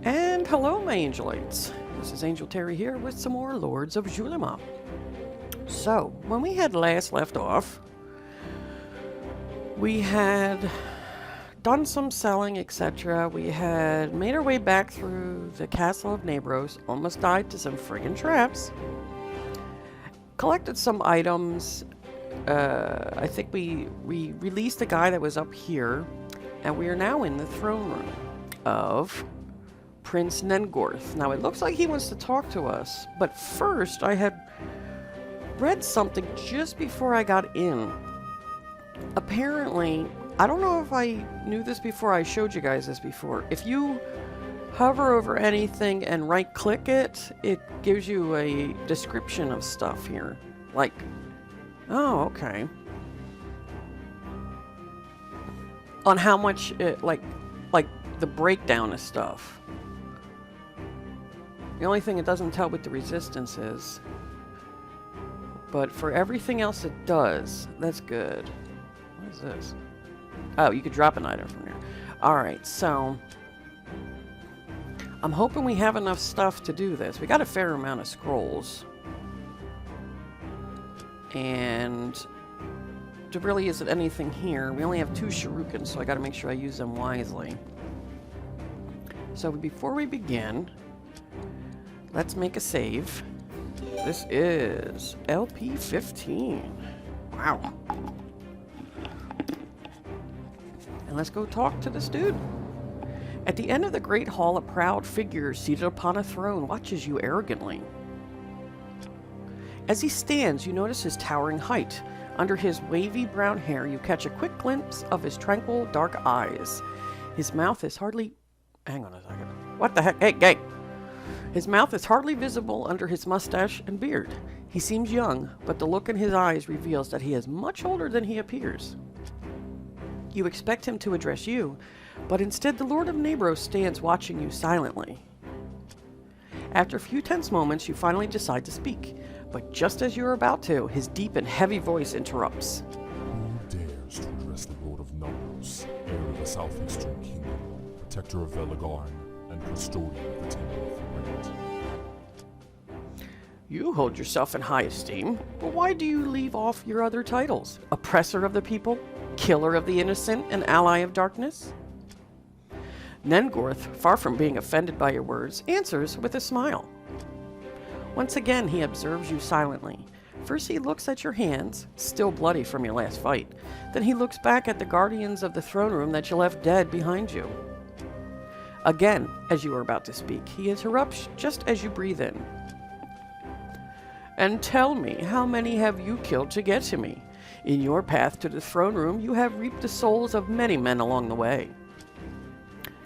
And hello, my angelites. This is Angel Terri here with some more Lords of Xulima. So, when we had last left off, we had done some selling, etc. We had made our way back through the castle of Nabros, almost died to some friggin' traps, collected some items. I think we released the guy that was up here, and we are now in the throne room of Prince Nengorth. Now, it looks like he wants to talk to us, but first I had read something just before I got in. Apparently, I don't know if I knew this before, I showed you guys this before. If you hover over anything and right-click it, it gives you a description of stuff here. Like, oh, okay. On how much, like the breakdown of stuff. The only thing it doesn't tell what the resistance is. But for everything else it does, that's good. What is this? Oh, you could drop an item from here. Alright, so I'm hoping we have enough stuff to do this. We got a fair amount of scrolls. And there really isn't anything here. We only have 2 shurikens, so I gotta make sure I use them wisely. So before we begin, let's make a save. This is LP15. Wow. And let's go talk to this dude. At the end of the great hall, a proud figure seated upon a throne watches you arrogantly. As he stands, you notice his towering height. Under his wavy brown hair, you catch a quick glimpse of his tranquil dark eyes. His mouth is hardly... Hang on a second. What the heck? Hey, gang! His mouth is hardly visible under his mustache and beard. He seems young, but the look in his eyes reveals that he is much older than he appears. You expect him to address you, but instead the Lord of Nabros stands watching you silently. After a few tense moments, you finally decide to speak, but just as you're about to, his deep and heavy voice interrupts. Who dares to address the Lord of Nabros, heir of the Southeastern Kingdom, protector of Velagarn, and custodian of the Temple of the Great? You hold yourself in high esteem, but why do you leave off your other titles? Oppressor of the people, killer of the innocent, and ally of darkness? Nengorth, far from being offended by your words, answers with a smile. Once again, he observes you silently. First he looks at your hands, still bloody from your last fight. Then he looks back at the guardians of the throne room that you left dead behind you. Again, as you are about to speak, he interrupts just as you breathe in. And tell me, how many have you killed to get to me? In your path to the throne room, you have reaped the souls of many men along the way.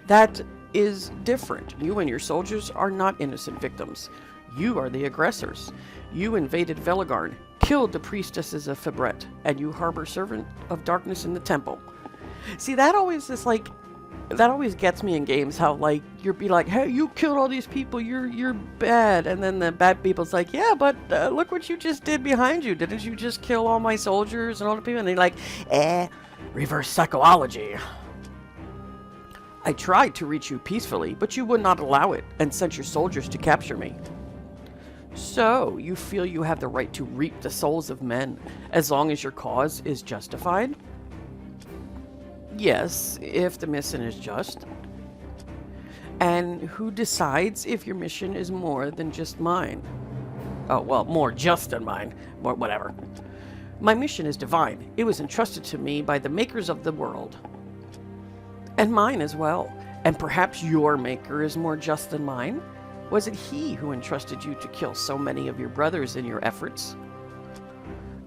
That is different. You and your soldiers are not innocent victims. You are the aggressors. You invaded Velagarn, killed the priestesses of Fibret, and you harbor servant of darkness in the temple. See, that always is like... That always gets me in games, how, like, you'll be like, hey, you killed all these people, you're bad. And then the bad people's like, yeah, but look what you just did behind you. Didn't you just kill all my soldiers and all the people? And they're like, reverse psychology. I tried to reach you peacefully, but you would not allow it, and sent your soldiers to capture me. So, you feel you have the right to reap the souls of men, as long as your cause is justified? Yes, if the mission is just. And who decides if your mission is more than just mine? Oh, well, more just than mine. More whatever. My mission is divine. It was entrusted to me by the makers of the world. And mine as well. And perhaps your maker is more just than mine? Was it he who entrusted you to kill so many of your brothers in your efforts?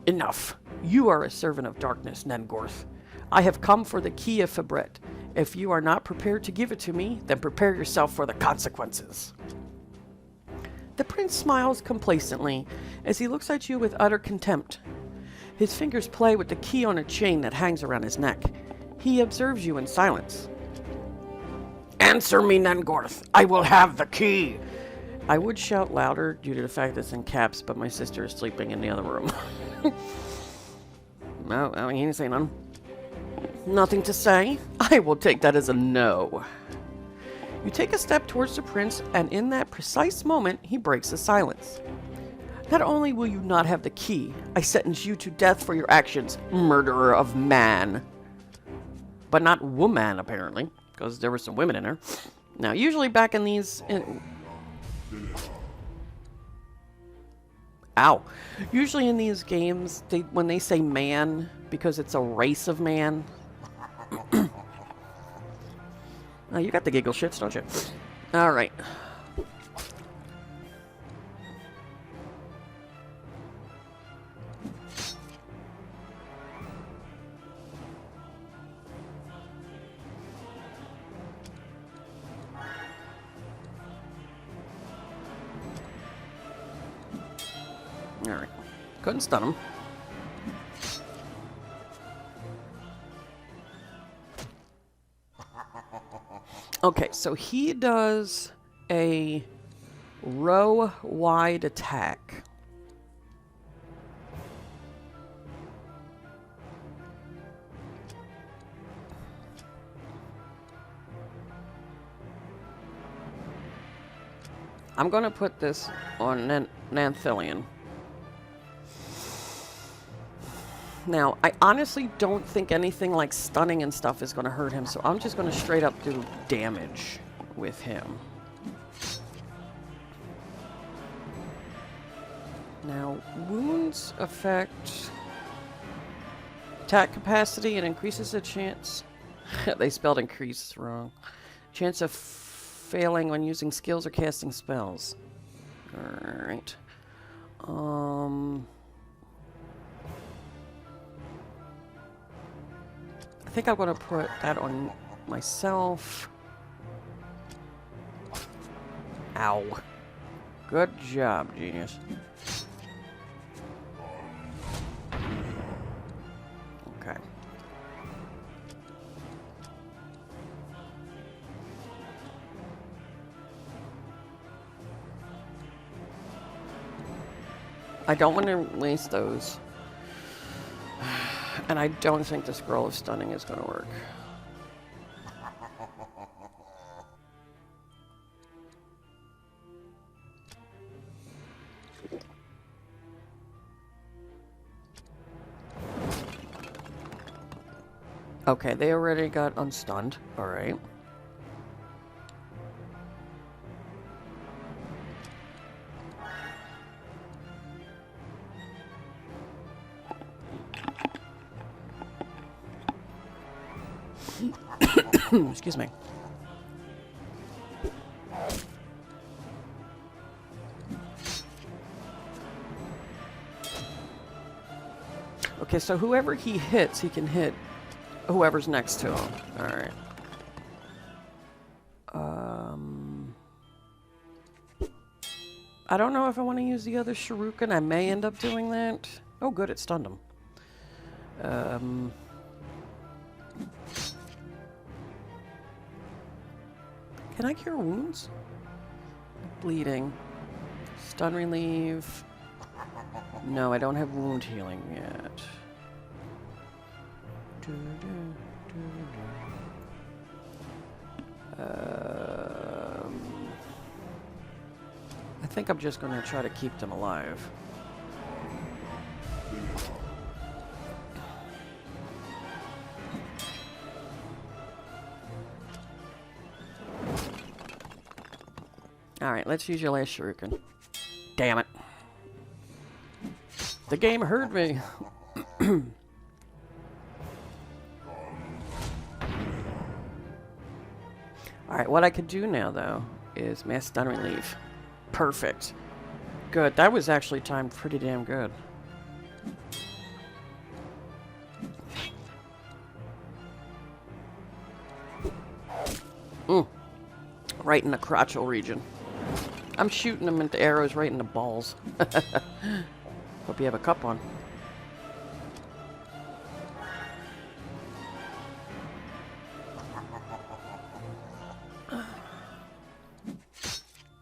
Enough. You are a servant of darkness, Nengorth. I have come for the key of Fibret. If you are not prepared to give it to me, then prepare yourself for the consequences. The prince smiles complacently as he looks at you with utter contempt. His fingers play with the key on a chain that hangs around his neck. He observes you in silence. Answer me, Nengorth. I will have the key. I would shout louder due to the fact that it's in caps, but my sister is sleeping in the other room. No, he didn't say none. Nothing to say? I will take that as a no. You take a step towards the prince, and in that precise moment, he breaks the silence. Not only will you not have the key, I sentence you to death for your actions, murderer of man. But not woman, apparently, because there were some women in there. Now, usually back in these... Ow. Usually in these games, when they say man, because it's a race of man... Oh, you got the giggle shits, don't you? Alright. Alright. Couldn't stun him. Okay, so he does a row-wide attack. I'm going to put this on Nanthillion. Now, I honestly don't think anything like stunning and stuff is going to hurt him, so I'm just going to straight up do damage with him. Now, wounds affect attack capacity and increases the chance... They spelled increase wrong. Chance of failing when using skills or casting spells. Alright. I think I'm going to put that on myself. Ow. Good job, genius. Okay. I don't want to waste those. And I don't think the scroll of stunning is going to work. Okay, they already got unstunned. Alright. Excuse me. Okay, so whoever he hits, he can hit whoever's next to him. Alright. I don't know if I want to use the other shuriken. I may end up doing that. Oh, good, it stunned him. Can I cure wounds? Bleeding. Stun relieve. No, I don't have wound healing yet. I think I'm just going to try to keep them alive. Alright, let's use your last shuriken. Damn it. The game heard me. Alright, what I could do now, though, is mass stun relief. Perfect. Good. That was actually timed pretty damn good. Right in the crotchal region. I'm shooting them into arrows right in the balls. Hope you have a cup on.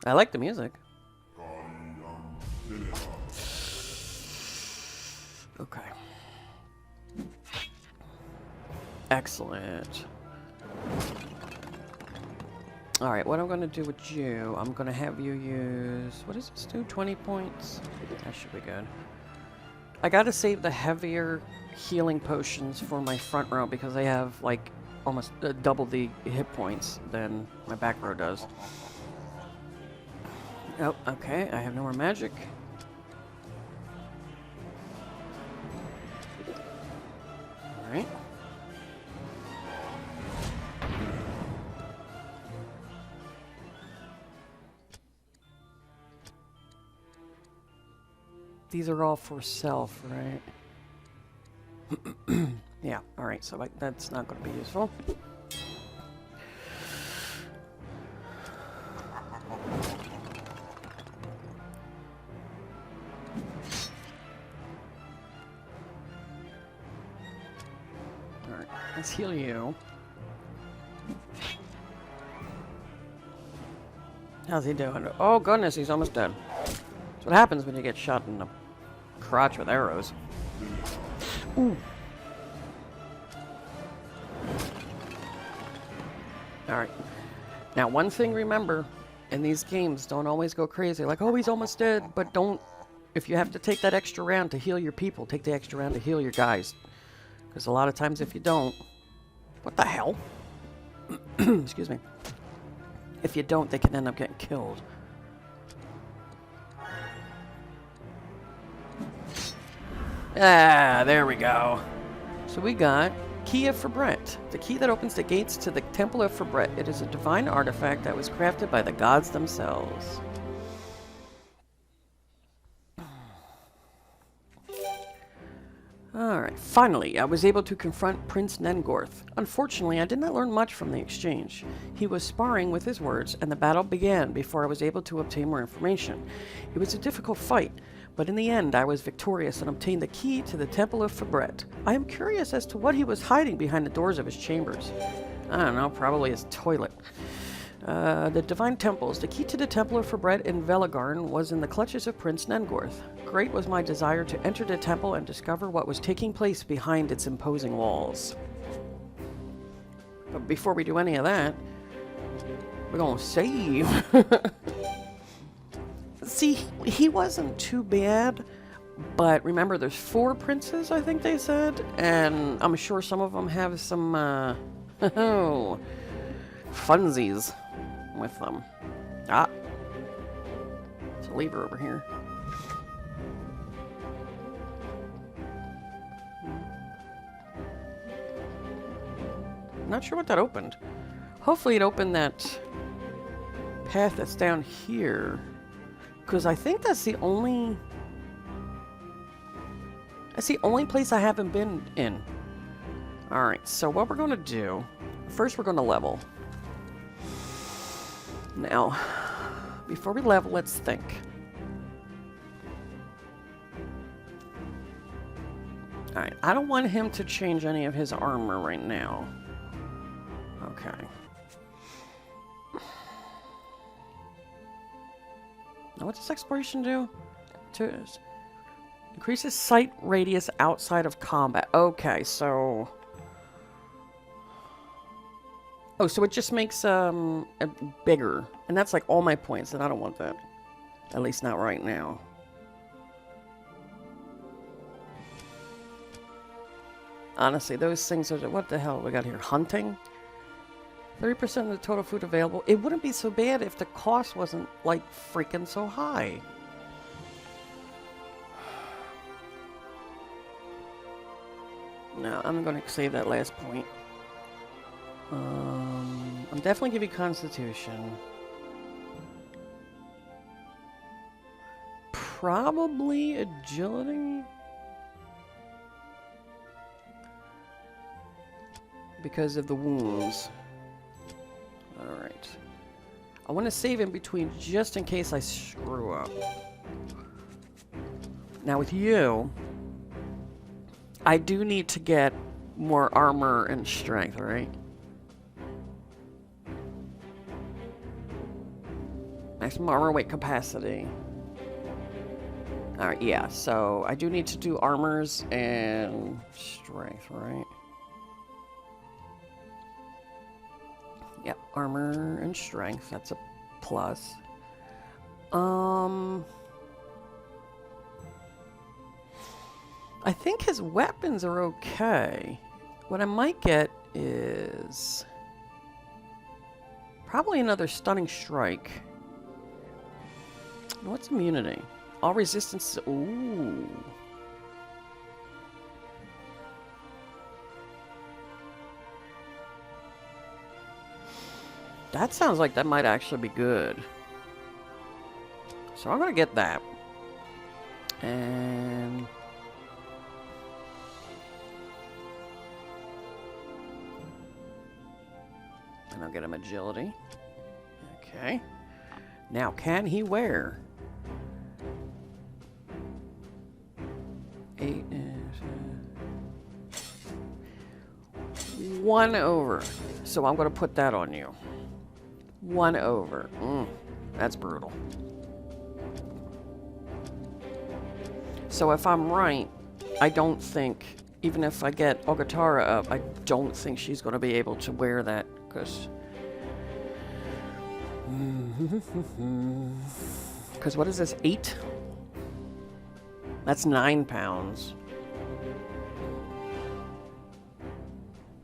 I like the music. Okay. Excellent. Alright, what I'm going to do with you, I'm going to have you use... What does this do? 20 points? That should be good. I got to save the heavier healing potions for my front row because they have, like, almost double the hit points than my back row does. Oh, okay, I have no more magic. Alright. These are all for self, right? Yeah, alright, so like, that's not going to be useful. Alright, let's heal you. How's he doing? Oh goodness, he's almost dead. That's what happens when you get shot in the crotch with arrows. Ooh. Alright. Now, one thing remember, in these games, don't always go crazy. Like, oh, he's almost dead, but don't... If you have to take that extra round to heal your people, take the extra round to heal your guys. Because a lot of times if you don't... What the hell? Excuse me. If you don't, they can end up getting killed. Ah, there we go. So we got Key of Fabret, the key that opens the gates to the Temple of Fabret. It is a divine artifact that was crafted by the gods themselves. Alright, finally, I was able to confront Prince Nengorth. Unfortunately, I did not learn much from the exchange. He was sparring with his words, and the battle began before I was able to obtain more information. It was a difficult fight, but in the end, I was victorious and obtained the key to the Temple of Fabret. I am curious as to what he was hiding behind the doors of his chambers. I don't know, probably his toilet. The Divine Temples. The key to the Temple of Fabret in Velagarn was in the clutches of Prince Nengorth. Great was my desire to enter the temple and discover what was taking place behind its imposing walls. But before we do any of that, we're gonna save. See, he wasn't too bad, but remember there's 4 princes, I think they said, and I'm sure some of them have some, funsies with them. Ah. There's a lever over here. Not sure what that opened. Hopefully it opened that path that's down here. Because I think that's the only... That's the only place I haven't been in. Alright, so what we're going to do... First we're going to level. Now, before we level, let's think. Alright, I don't want him to change any of his armor right now. Okay. Now, what does exploration do? Increases sight radius outside of combat. Okay, so... Oh, so it just makes it bigger. And that's like all my points, and I don't want that. At least not right now. Honestly, those things are... What the hell we got here? Hunting? 30% of the total food available. It wouldn't be so bad if the cost wasn't, like, freaking so high. No, I'm going to save that last point. I'm definitely giving Constitution. Probably Agility? Because of the wounds. Alright. I want to save in between just in case I screw up. Now with you, I do need to get more armor and strength, right? Maximum armor weight capacity. Alright, yeah, so I do need to do armors and strength, right? Yep, armor and strength. That's a plus. I think his weapons are okay. What I might get is probably another stunning strike. What's immunity? All resistance. Ooh. That sounds like that might actually be good. So I'm going to get that. And I'll get him agility. Okay. Now, can he wear? 8 is 1 over. So I'm going to put that on you. 1 over. That's brutal. So if I'm right, I don't think, even if I get Ogatara up, I don't think she's going to be able to wear that, because... Because what is this, 8? That's 9 pounds.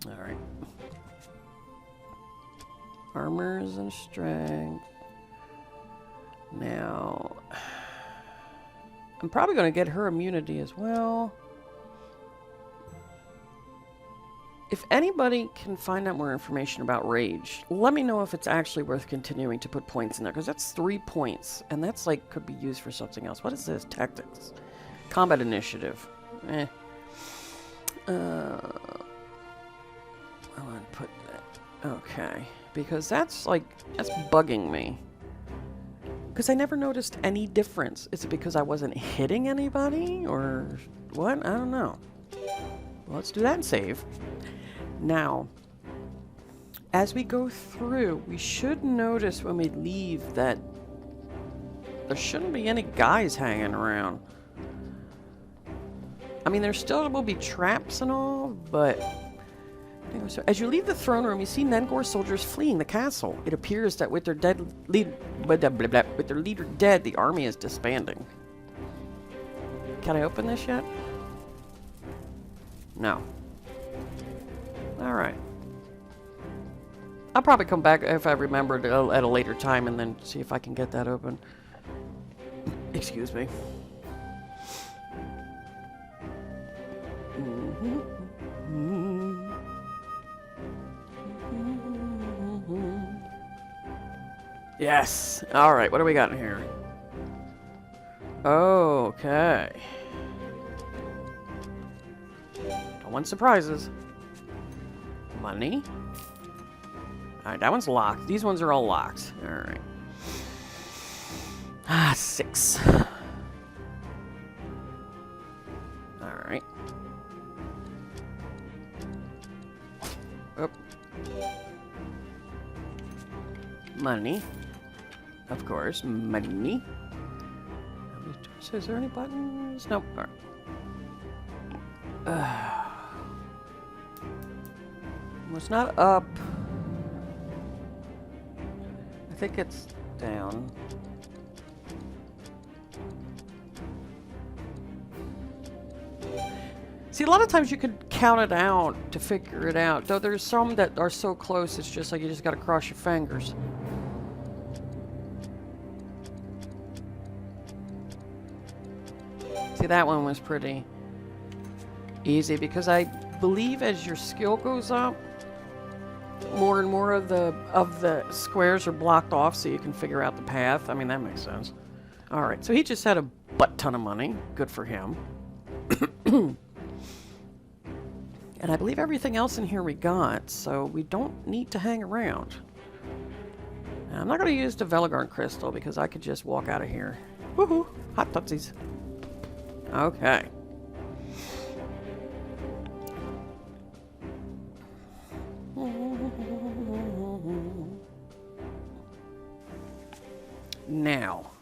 Alright. Armors and strength. Now... I'm probably going to get her immunity as well. If anybody can find out more information about rage, let me know if it's actually worth continuing to put points in there, because that's 3 points, and that's like could be used for something else. What is this? Tactics. Combat initiative. I want to put that. Okay. Because that's bugging me. Because I never noticed any difference. Is it because I wasn't hitting anybody? Or what? I don't know. Well, let's do that and save. Now, as we go through, we should notice when we leave that there shouldn't be any guys hanging around. I mean, there still will be traps and all, but... So as you leave the throne room, you see Nengor soldiers fleeing the castle. It appears that with their leader dead, the army is disbanding. Can I open this yet? No. Alright. I'll probably come back if I remember at a later time and then see if I can get that open. Excuse me. Yes. All right. What do we got in here? Okay. Don't want surprises. Money. All right. That one's locked. These ones are all locked. All right. 6. All right. Oh. Money. Of course, money. So is there any buttons? Nope. All right. Well, it's not up. I think it's down. See, a lot of times you could count it out to figure it out. Though there's some that are so close, it's just like you just gotta cross your fingers. See, that one was pretty easy because I believe as your skill goes up, more and more of the squares are blocked off so you can figure out the path. I mean, that makes sense. Alright, so he just had a butt ton of money. Good for him. And I believe everything else in here we got, so we don't need to hang around. Now, I'm not going to use the Velagarn crystal because I could just walk out of here. Woohoo! Hot tootsies. Okay. Now,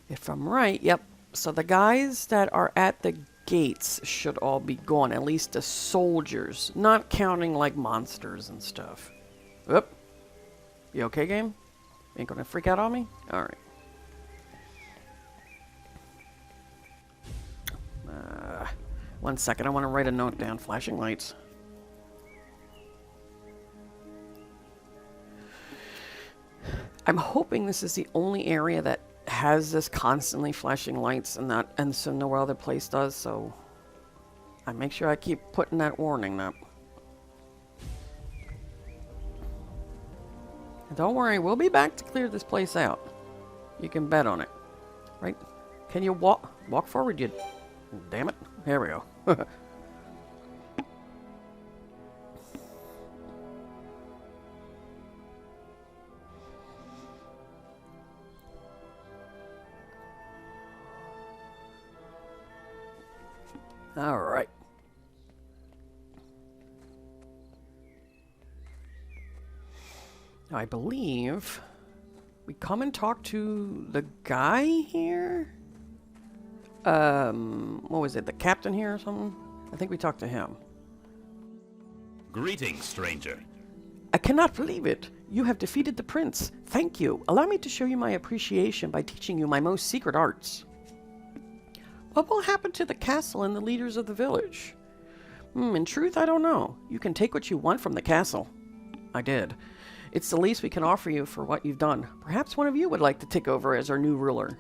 if I'm right, yep. So the guys that are at the gates should all be gone. At least the soldiers. Not counting like monsters and stuff. Oop. You okay, game? Ain't gonna freak out on me? Alright. 1 second, I want to write a note down. Flashing lights. I'm hoping this is the only area that has this constantly flashing lights and so no other place does, so I make sure I keep putting that warning up. And don't worry, we'll be back to clear this place out. You can bet on it. Right? Can you walk forward, you... Damn it. Here we go. All right. Now, I believe we come and talk to the guy here. What was it? The captain here or something? I think we talked to him. Greetings, stranger. I cannot believe it. You have defeated the prince. Thank you. Allow me to show you my appreciation by teaching you my most secret arts. What will happen to the castle and the leaders of the village? In truth, I don't know. You can take what you want from the castle. I did. It's the least we can offer you for what you've done. Perhaps one of you would like to take over as our new ruler.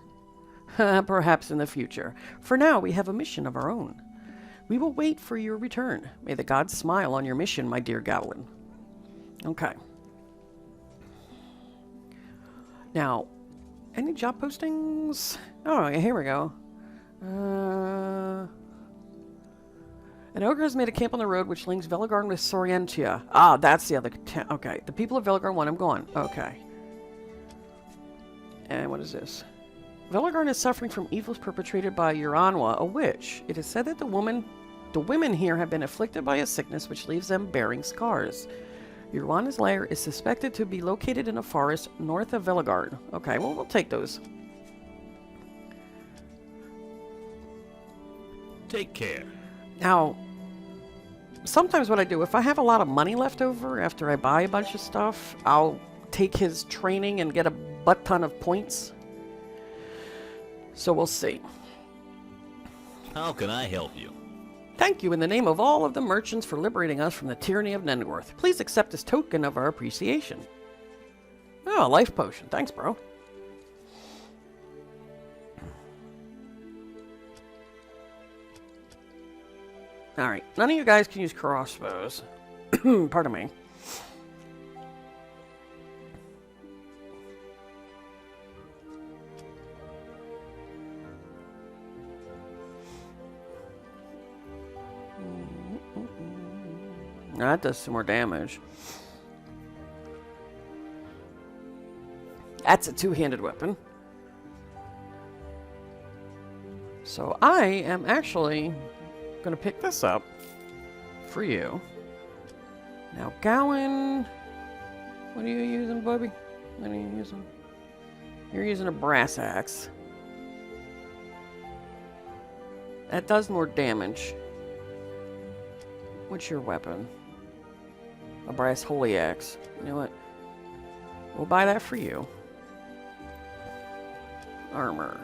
Perhaps in the future. For now, we have a mission of our own. We will wait for your return. May the gods smile on your mission, my dear Gawain. Okay. Now, any job postings? Oh, here we go. An ogre has made a camp on the road which links Velagarn with Sorientia. Ah, that's the other town. Okay, the people of Velagarn want him gone. Okay. And what is this? Velagarn is suffering from evils perpetrated by Uranwa, a witch. It is said that the women here have been afflicted by a sickness which leaves them bearing scars. Uranwa's lair is suspected to be located in a forest north of Velagarn. Okay, well, we'll take those. Take care. Now, sometimes what I do, if I have a lot of money left over after I buy a bunch of stuff, I'll take his training and get a butt ton of points. So we'll see. How can I help you? Thank you in the name of all of the merchants for liberating us from the tyranny of Nendorth. Please accept this token of our appreciation. Oh, a life potion. Thanks, bro. Alright, none of you guys can use crossbows. Pardon me. That does some more damage. That's a two-handed weapon. So I am actually going to pick this up for you. Now, Gawain, what are you using, Bubby? What are you using? You're using a brass axe. That does more damage. What's your weapon? A brass holy axe. You know what? We'll buy that for you. Armor.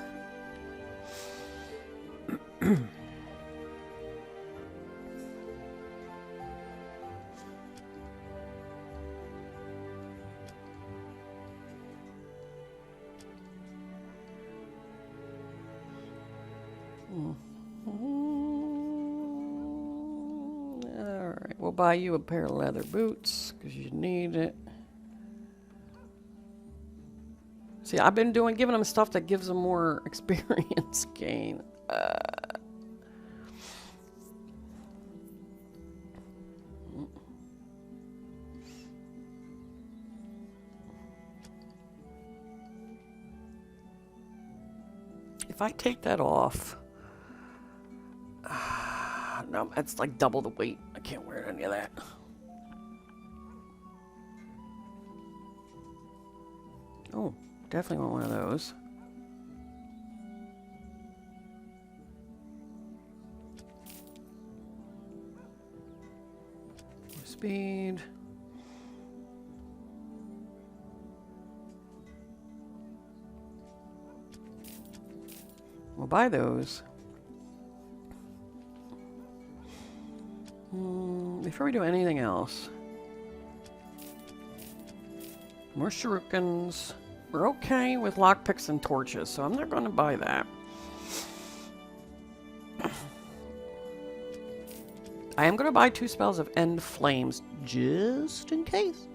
Alright, we'll buy you a pair of leather boots because you need it. See, I've been giving them stuff that gives them more experience gain. If I take that off, no, that's like double the weight. I can't wear any of that. Oh, definitely want one of those. Speed. We'll buy those. Before we do anything else. More shurikens. We're okay with lockpicks and torches, so I'm not going to buy that. I am going to buy 2 spells of End Flames, just in case.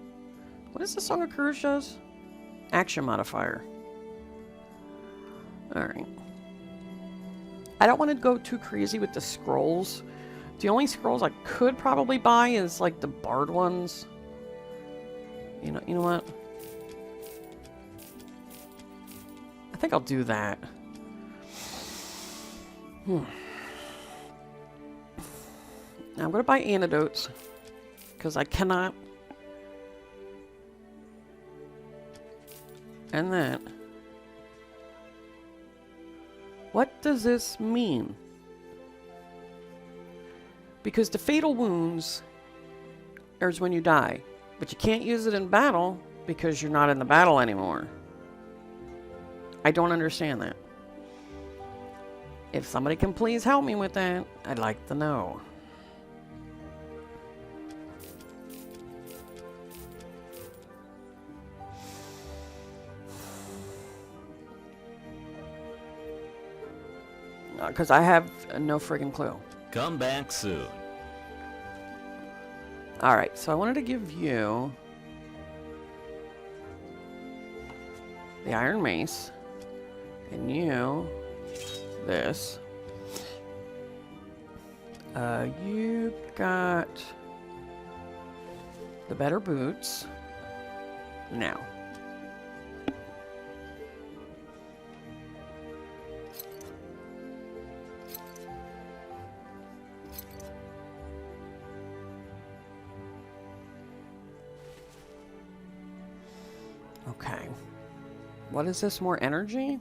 What is the Song of Courage does? Action modifier. Alright. I don't want to go too crazy with the scrolls. The only scrolls I could probably buy is like the Bard ones. You know what? I think I'll do that. Now I'm going to buy antidotes because I cannot. And then, what does this mean? Because the fatal wounds is when you die, but you can't use it in battle because you're not in the battle anymore. I don't understand that. If somebody can please help me with that, I'd like to know. Because I have no friggin' clue. Come back soon. Alright, so I wanted to give you the Iron Mace. And you this. You got the better boots. Now. Okay. What is this? More energy?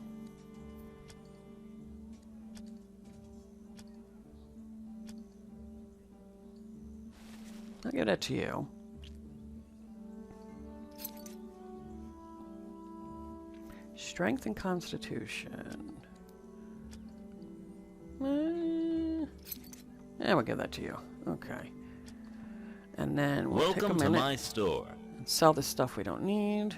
I'll give that to you. Strength and Constitution. Yeah, we'll give that to you. Okay. And then we'll take a Welcome to minute my store. and sell the stuff we don't need.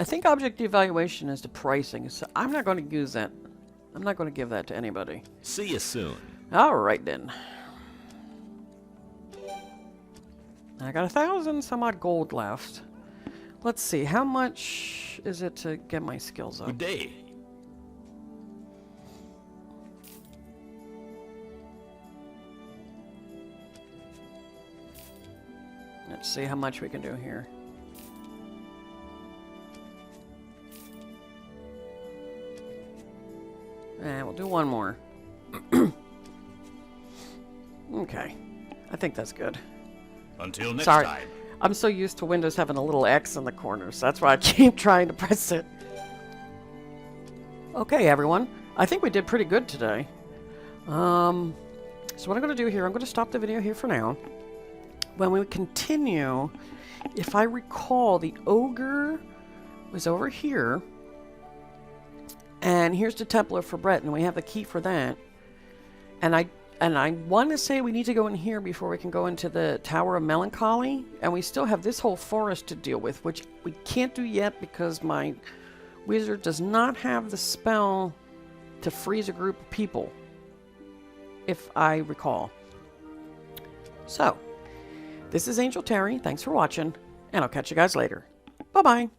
I think object evaluation is the pricing, so I'm not going to use that. I'm not going to give that to anybody. See you soon. Alright then. I got 1,000 some odd gold left. Let's see, how much is it to get my skills up? Good day. Let's see how much we can do here. And we'll do one more. Okay. I think that's good. Until next Sorry. time. I'm so used to Windows having a little X in the corner, so that's why I keep trying to press it. Okay, everyone. I think we did pretty good today. So what I'm going to do here, I'm going to stop the video here for now. When we continue, if I recall, the ogre was over here. And here's the Templar for Brett, and we have the key for that. And I want to say we need to go in here before we can go into the Tower of Melancholy. And we still have this whole forest to deal with, which we can't do yet because my wizard does not have the spell to freeze a group of people, if I recall. So, this is Angel Terry. Thanks for watching, and I'll catch you guys later. Bye-bye.